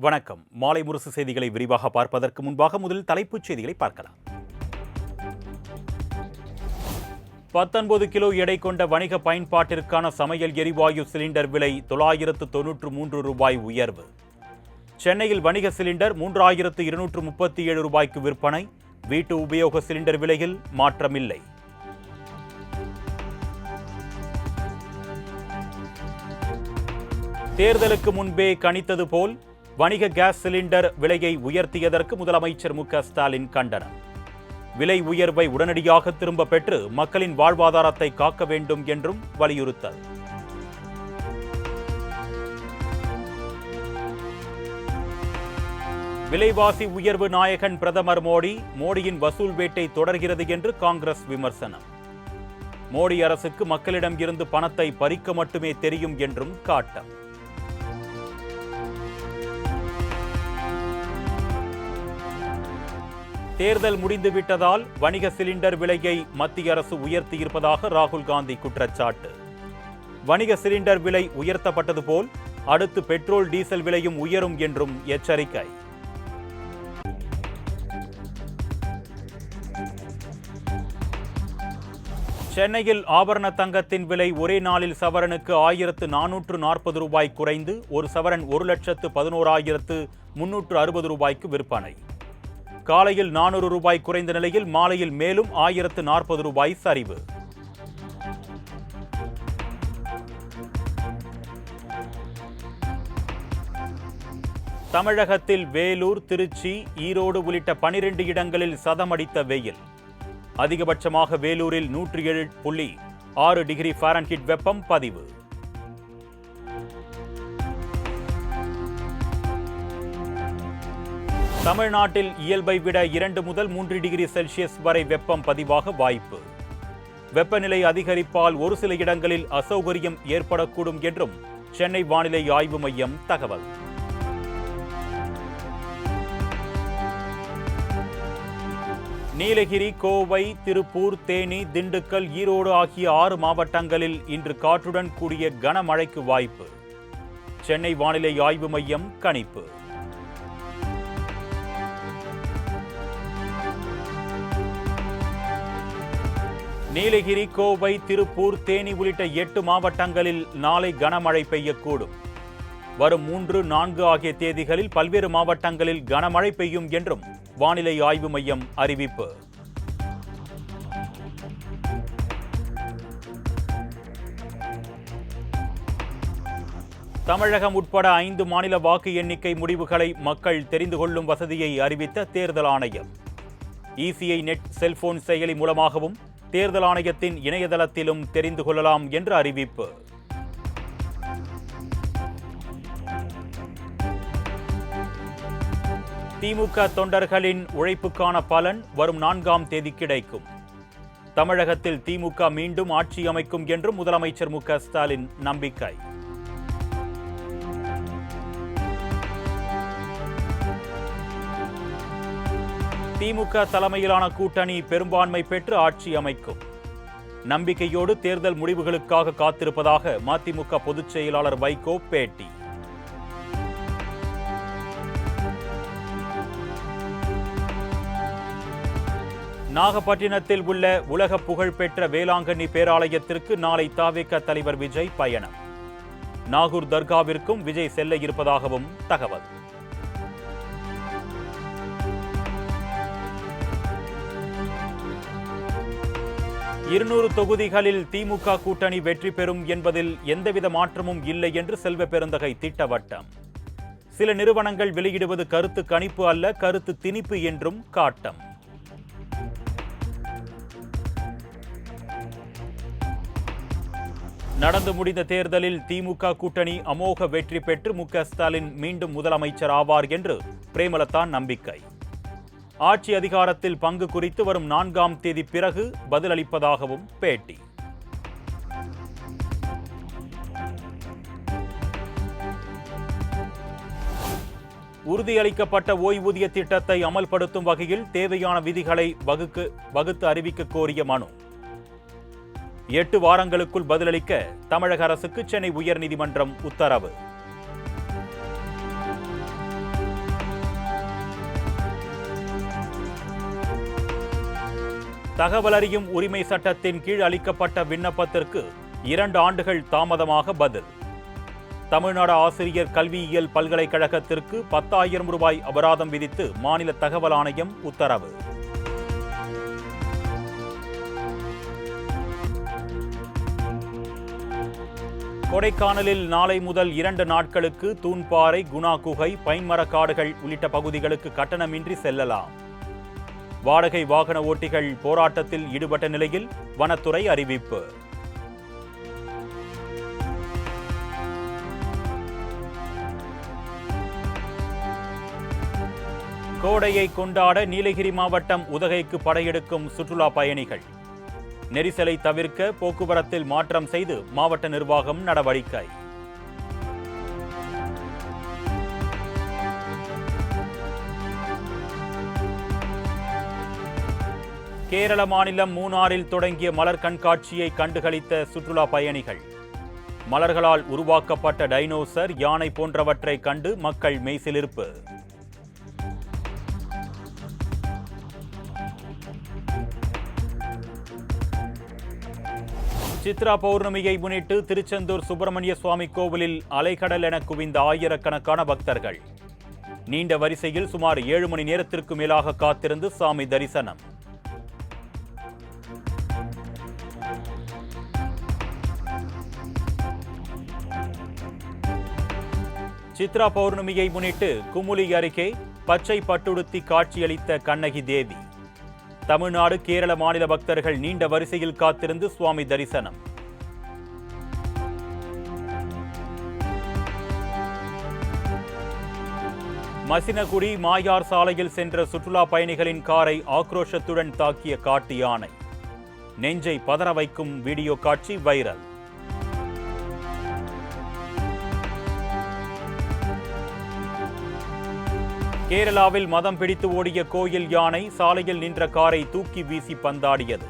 வணக்கம். மாலை முரசு செய்திகளை விரிவாக பார்ப்பதற்கு முன்பாக முதலில் தலைப்புச் செய்திகளை பார்க்கலாம். 19 கிலோ எடை கொண்ட வணிக பயன்பாட்டிற்கான சமையல் எரிவாயு சிலிண்டர் விலை ரூபாய் 993 உயர்வு. சென்னையில் வணிக சிலிண்டர் 3237 ரூபாய்க்கு விற்பனை. வீட்டு உபயோக சிலிண்டர் விலையில் மாற்றமில்லை. தேர்தலுக்கு முன்பே கணித்தது போல் வணிக கேஸ் சிலிண்டர் விலையை உயர்த்தியதற்கு முதலமைச்சர் மு.க.ஸ்டாலின் கண்டனம். விலை உயர்வை உடனடியாக திரும்ப பெற்று மக்களின் வாழ்வாதாரத்தை காக்க வேண்டும் என்றும் வலியுறுத்தல். விலைவாசி உயர்வு நாயகன் பிரதமர் மோடியின் வசூல் வேட்டை தொடர்கிறது என்று காங்கிரஸ் விமர்சனம். மோடி அரசுக்கு மக்களிடம் இருந்து பணத்தை பறிக்க மட்டுமே தெரியும் என்றும் காட்டம். தேர்தல் முடிந்துவிட்டதால் வணிக சிலிண்டர் விலையை மத்திய அரசு உயர்த்தியிருப்பதாக ராகுல் காந்தி குற்றச்சாட்டு. வணிக சிலிண்டர் விலை உயர்த்தப்பட்டது போல் அடுத்து பெட்ரோல் டீசல் விலையும் உயரும் என்றும் எச்சரிக்கை. சென்னையில் ஆபரண தங்கத்தின் விலை ஒரே நாளில் சவரனுக்கு 1440 ரூபாய் குறைந்து ஒரு சவரன் 1,11,360 ரூபாய்க்கு விற்பனை. காலையில் 400 ரூபாய் குறைந்த நிலையில் மாலையில் மேலும் 1040 ரூபாய் சரிவு. தமிழகத்தில் வேலூர், திருச்சி, ஈரோடு உள்ளிட்ட 12 இடங்களில் சதமடித்த வெயில். அதிகபட்சமாக வேலூரில் 107.6 டிகிரி ஃபாரன்ஹீட் வெப்பம் பதிவு. தமிழ்நாட்டில் இயல்பை விட 2 முதல் 3 டிகிரி செல்சியஸ் வரை வெப்பம் பதிவாக வாய்ப்பு. வெப்பநிலை அதிகரிப்பால் ஒரு சில இடங்களில் அசௌகரியம் ஏற்படக்கூடும் என்றும் சென்னை வானிலை ஆய்வு மையம் தகவல். நீலகிரி, கோவை, திருப்பூர், தேனி, திண்டுக்கல், ஈரோடு ஆகிய 6 மாவட்டங்களில் இன்று காற்றுடன் கூடிய கனமழைக்கு வாய்ப்பு. சென்னை வானிலை ஆய்வு மையம் கணிப்பு. நீலகிரி, கோவை, திருப்பூர், தேனி உள்ளிட்ட 8 மாவட்டங்களில் நாளை கனமழை பெய்யக்கூடும். வரும் 3, 4 ஆகிய தேதிகளில் பல்வேறு மாவட்டங்களில் கனமழை பெய்யும் என்றும் வானிலை ஆய்வு மையம் அறிவிப்பு. தமிழகம் உட்பட 5 மாநில வாக்கு எண்ணிக்கை முடிவுகளை மக்கள் தெரிந்து கொள்ளும் வசதியை அறிவித்த தேர்தல் ஆணையம். இசிஐ நெட் செல்போன் செயலி மூலமாகவும் தேர்தல் ஆணையத்தின் இணையதளத்திலும் தெரிந்து கொள்ளலாம் என்று அறிவிப்பு. திமுக தொண்டர்களின் உழைப்புக்கான பலன் வரும் 4ஆம் தேதி கிடைக்கும். தமிழகத்தில் திமுக மீண்டும் ஆட்சி அமைக்கும் என்றும் முதலமைச்சர் மு.க.ஸ்டாலின் நம்பிக்கை. திமுக தலைமையிலான கூட்டணி பெரும்பான்மை பெற்று ஆட்சி அமைக்கும். நம்பிக்கையோடு தேர்தல் முடிவுகளுக்காக காத்திருப்பதாக மதிமுக பொதுச் செயலாளர் வைகோ பேட்டி. நாகப்பட்டினத்தில் உள்ள உலக புகழ்பெற்ற வேளாங்கண்ணி பேராலயத்திற்கு நாளை தவிக தலைவர் விஜய் பயணம். நாகூர் தர்காவிற்கும் விஜய் செல்ல இருப்பதாகவும் தகவல். 200 தொகுதிகளில் திமுக கூட்டணி வெற்றி பெறும் என்பதில் எந்தவித மாற்றமும் இல்லை என்று செல்வ பெருந்தகை திட்டவட்டம். சில நிறுவனங்கள் வெளியிடுவது கருத்து கணிப்பு அல்ல, கருத்து திணிப்பு என்றும் காட்டம். நடந்து முடிந்த தேர்தலில் திமுக கூட்டணி அமோக வெற்றி பெற்று மு.க.ஸ்டாலின் மீண்டும் முதலமைச்சர் ஆவார் என்று பிரேமலதா நம்பிக்கை. ஆட்சி அதிகாரத்தில் பங்கு குறித்து வரும் 4ஆம் தேதி பிறகு பதிலளிப்பதாகவும் பேட்டி. உறுதியளிக்கப்பட்ட ஓய்வூதிய திட்டத்தை அமல்படுத்தும் வகையில் தேவையான விதிகளை வகுத்து அறிவிக்க கோரிய மனு. 8 வாரங்களுக்குள் பதிலளிக்க தமிழக அரசுக்கு சென்னை உயர்நீதிமன்றம் உத்தரவு. தகவல் அறியும் உரிமை சட்டத்தின் கீழ் அளிக்கப்பட்ட விண்ணப்பத்திற்கு 2 ஆண்டுகள் தாமதமாக பதில். தமிழ்நாடு ஆசிரியர் கல்வியியல் பல்கலைக்கழகத்திற்கு 10,000 ரூபாய் அபராதம் விதித்து மாநில தகவல் ஆணையம் உத்தரவு. கொடைக்கானலில் நாளை முதல் 2 நாட்களுக்கு தூண்பாறை, குணா குகை, பைன்மரக்காடுகள் உள்ளிட்ட பகுதிகளுக்கு கட்டணமின்றி செல்லலாம். வாடகை வாகன ஓட்டிகள் போராட்டத்தில் ஈடுபட்ட நிலையில் வனத்துறை அறிவிப்பு. கோடையை கொண்டாட நீலகிரி மாவட்டம் உதகைக்கு படையெடுக்கும் சுற்றுலா பயணிகள். நெரிசலை தவிர்க்க போக்குவரத்தில் மாற்றம் செய்து மாவட்ட நிர்வாகம் நடவடிக்கை. கேரள மாநிலம் மூணாறில் தொடங்கிய மலர் கண்காட்சியை கண்டுகளித்த சுற்றுலா பயணிகள். மலர்களால் உருவாக்கப்பட்ட டைனோசர், யானை போன்றவற்றை கண்டு மக்கள் மெய்சிலிர்ப்பு. சித்ரா பௌர்ணமியை முன்னிட்டு திருச்செந்தூர் சுப்பிரமணிய சுவாமி கோவிலில் அலைக்கடல் என குவிந்த ஆயிரக்கணக்கான பக்தர்கள். நீண்ட வரிசையில் சுமார் 7 மணி நேரத்திற்கு மேலாக காத்திருந்து சாமி தரிசனம். சித்ரா பௌர்ணமியை முன்னிட்டு குமுளி அருகே பச்சை பட்டுடுத்தி காட்சியளித்த கண்ணகி தேவி. தமிழ்நாடு, கேரள மாநில பக்தர்கள் நீண்ட வரிசையில் காத்திருந்து சுவாமி தரிசனம். மசினகுடி மாயார் சாலையில் சென்ற சுற்றுலா பயணிகளின் காரை ஆக்ரோஷத்துடன் தாக்கிய காட்டு யானை. நெஞ்சை பதற வைக்கும் வீடியோ காட்சி வைரல். கேரளாவில் மதம் பிடித்து ஓடிய கோயில் யானை சாலையில் நின்ற காரை தூக்கி வீசி பந்தாடியது.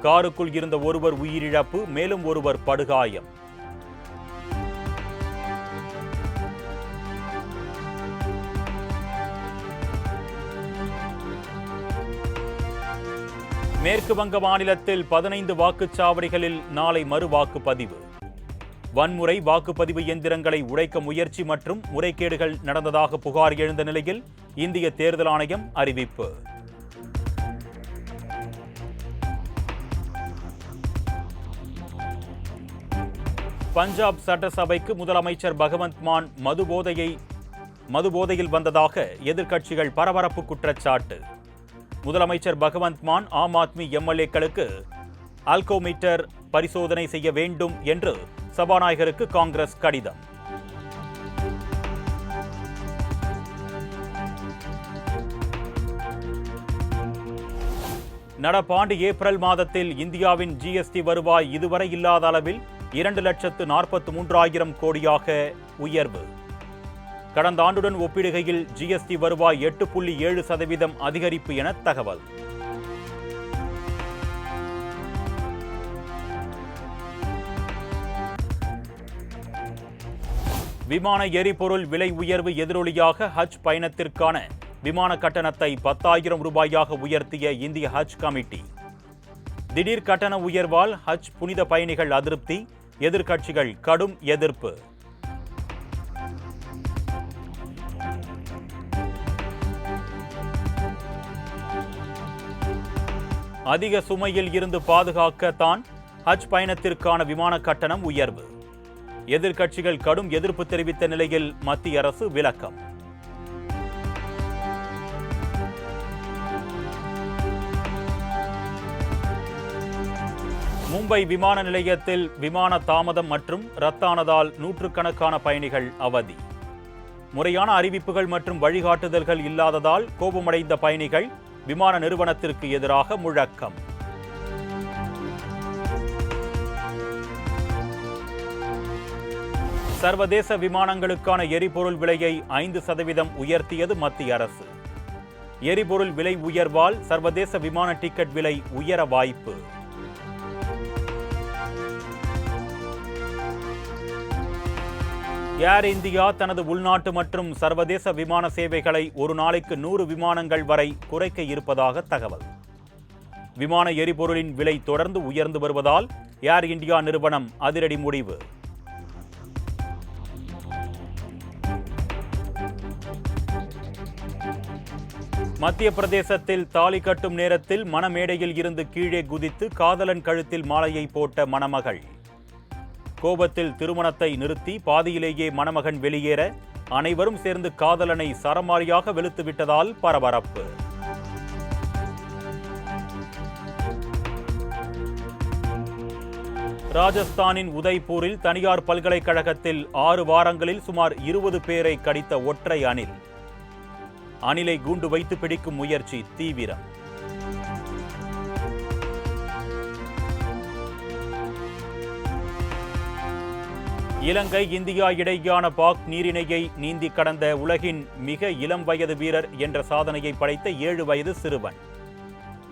காருக்குள் இருந்த ஒருவர் உயிரிழப்பு, மேலும் ஒருவர் படுகாயம். மேற்கு வங்க மாநிலத்தில் 15 வாக்குச்சாவடிகளில் நாளை மறு வாக்குப்பதிவு. வன்முறை, வாக்குப்பதிவு இயந்திரங்களை உடைக்க முயற்சி மற்றும் முறைகேடுகள் நடந்ததாக புகார் எழுந்த நிலையில் இந்திய தேர்தல் ஆணையம் அறிவிப்பு. பஞ்சாப் சட்டசபைக்கு முதலமைச்சர் பகவந்த் மான் மதுபோதையில் வந்ததாக எதிர்க்கட்சிகள் பரபரப்பு குற்றச்சாட்டு. முதலமைச்சர் பகவந்த் மான் ஆம் ஆத்மி எம்எல்ஏக்களுக்கு ஆல்கோமீட்டர் பரிசோதனை செய்ய வேண்டும் என்று சபாநாயகருக்கு காங்கிரஸ் கடிதம். நடப்பாண்டு ஏப்ரல் மாதத்தில் இந்தியாவின் ஜிஎஸ்டி வருவாய் இதுவரை இல்லாத அளவில் 2,43,000 கோடியாக உயர்வு. கடந்த ஆண்டுடன் ஒப்பிடுகையில் ஜிஎஸ்டி வருவாய் 8.7% அதிகரிப்பு என தகவல். விமான எரிபொருள் விலை உயர்வு எதிரொலியாக ஹஜ் பயணத்திற்கான விமான கட்டணத்தை 10,000 ரூபாயாக உயர்த்திய இந்திய ஹஜ் கமிட்டி. திடீர் கட்டண உயர்வால் ஹஜ் புனித பயணிகள் அதிருப்தி, எதிர்க்கட்சிகள் கடும் எதிர்ப்பு. அதிக சுமையில் இருந்து பாதுகாக்க தான் ஹஜ் பயணத்திற்கான விமான கட்டணம் உயர்வு. எதிர்க்கட்சிகள் கடும் எதிர்ப்பு தெரிவித்த நிலையில் மத்திய அரசு விளக்கம். மும்பை விமான நிலையத்தில் விமான தாமதம் மற்றும் ரத்தானதால் நூற்றுக்கணக்கான பயணிகள் அவதி. முறையான அறிவிப்புகள் மற்றும் வழிகாட்டுதல்கள் இல்லாததால் கோபமடைந்த பயணிகள் விமான நிறுவனத்திற்கு எதிராக முழக்கம். சர்வதேச விமானங்களுக்கான எரிபொருள் விலையை 5% உயர்த்தியது மத்திய அரசு. எரிபொருள் விலை உயர்வால் சர்வதேச விமான டிக்கெட் விலை உயர வாய்ப்பு. ஏர் இந்தியா தனது உள்நாட்டு மற்றும் சர்வதேச விமான சேவைகளை ஒரு நாளைக்கு 100 விமானங்கள் வரை குறைக்க இருப்பதாக தகவல். விமான எரிபொருளின் விலை தொடர்ந்து உயர்ந்து வருவதால் ஏர் இந்தியா நிறுவனம் அதிரடி முடிவு. மத்திய பிரதேசத்தில் தாலி கட்டும் நேரத்தில் மணமேடையில் இருந்து கீழே குதித்து காதலன் கழுத்தில் மாலையை போட்ட மணமகள். கோபத்தில் திருமணத்தை நிறுத்தி பாதியிலேயே மணமகன் வெளியேற அனைவரும் சேர்ந்து காதலனை சரமாரியாக வெளுத்துவிட்டதால் பரபரப்பு. ராஜஸ்தானின் உதய்பூரில் தனியார் பல்கலைக்கழகத்தில் 6 வாரங்களில் சுமார் 20 பேரை கடித்த ஒற்றை அணில். அணிலை கூண்டு வைத்து பிடிக்கும் முயற்சி தீவிரம். இலங்கை இந்தியா இடையேயான பாக் நீரிணையை நீந்தி கடந்த உலகின் மிக இளம் வயது வீரர் என்ற சாதனையை படைத்த 7 வயது சிறுவன்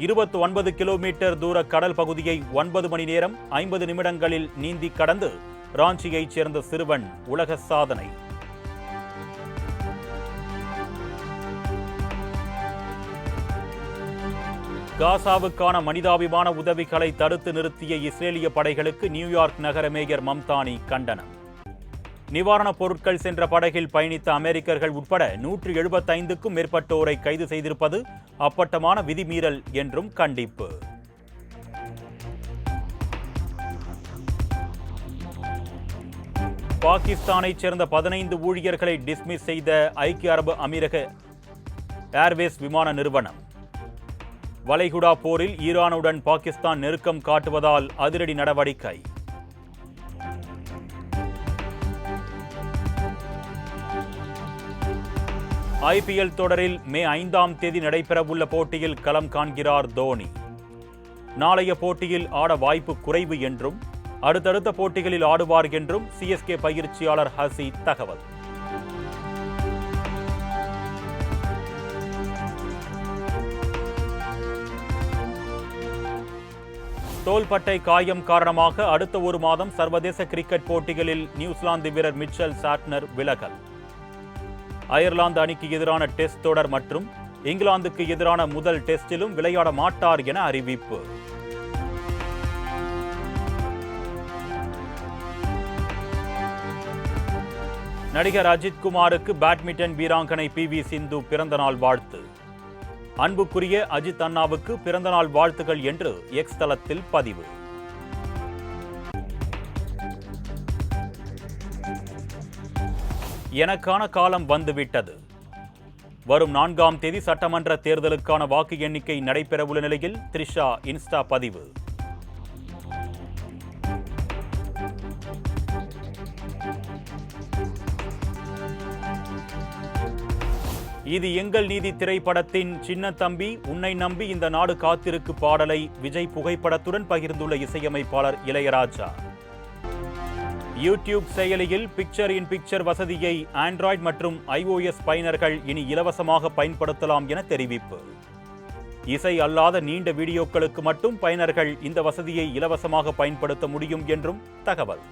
29 கிலோமீட்டர் தூர கடல் பகுதியை 9 மணி நேரம் 50 நிமிடங்களில் நீந்தி கடந்து ராஞ்சியைச் சேர்ந்த சிறுவன் உலக சாதனை. காசாவுக்கான மனிதாபிமான உதவிகளை தடுத்து நிறுத்திய இஸ்ரேலிய படைகளுக்கு நியூயார்க் நகர மேயர் மம்தானி கண்டனம். நிவாரணப் பொருட்கள் சென்ற படகில் பயணித்த அமெரிக்கர்கள் உட்பட 175க்கும் மேற்பட்டோரை கைது செய்திருப்பது அப்பட்டமான விதிமீறல் என்றும் கண்டிப்பு. பாகிஸ்தானைச் சேர்ந்த 15 ஊழியர்களை டிஸ்மிஸ் செய்த ஐக்கிய அரபு அமீரக ஏர்வேஸ் விமான நிறுவனம். வளைகுடா போரில் ஈரானுடன் பாகிஸ்தான் நெருக்கம் காட்டுவதால் அதிரடி நடவடிக்கை. IPL தொடரில் மே 5ஆம் தேதி நடைபெறவுள்ள போட்டியில் களம் காண்கிறார் தோனி. நாளைய போட்டியில் ஆட வாய்ப்பு குறைவு என்றும் அடுத்தடுத்த போட்டிகளில் ஆடுவார் என்றும் CSK பயிற்சியாளர் ஹசி தகவல். தோள்பட்டை காயம் காரணமாக அடுத்த 1 மாதம் சர்வதேச கிரிக்கெட் போட்டிகளில் நியூசிலாந்து வீரர் மிச்சல் சாட்னர் விலகல். அயர்லாந்து அணிக்கு எதிரான டெஸ்ட் தொடர் மற்றும் இங்கிலாந்துக்கு எதிரான முதல் டெஸ்டிலும் விளையாட மாட்டார் என அறிவிப்பு. நடிகர் அஜித் குமாருக்கு பேட்மிண்டன் வீராங்கனை PV சிந்து பிறந்தநாள் வாழ்த்து. அன்புக்குரிய அஜித் அண்ணாவுக்கு பிறந்தநாள் வாழ்த்துகள் என்று எக்ஸ் தளத்தில் பதிவு. எனக்கான காலம் வந்துவிட்டது. வரும் 4ஆம் தேதி சட்டமன்ற தேர்தலுக்கான வாக்கு எண்ணிக்கை நடைபெறவுள்ள நிலையில் த்ரிஷா இன்ஸ்டா பதிவு. இது எங்கள் நீதி திரைப்படத்தின் சின்ன தம்பி உன்னை நம்பி இந்த நாடு காத்திருக்கு பாடலை விஜய் புகைப்படத்துடன் பகிர்ந்துள்ள இசையமைப்பாளர் இளையராஜா. யூடியூப் செயலியில் பிக்சர் இன் பிக்சர் வசதியை ஆண்ட்ராய்டு மற்றும் iOS பயனர்கள் இனி இலவசமாக பயன்படுத்தலாம் என தெரிவிப்பு. இசை அல்லாத நீண்ட வீடியோக்களுக்கு மட்டும் பயனர்கள் இந்த வசதியை இலவசமாக பயன்படுத்த முடியும் என்றும் தகவல்.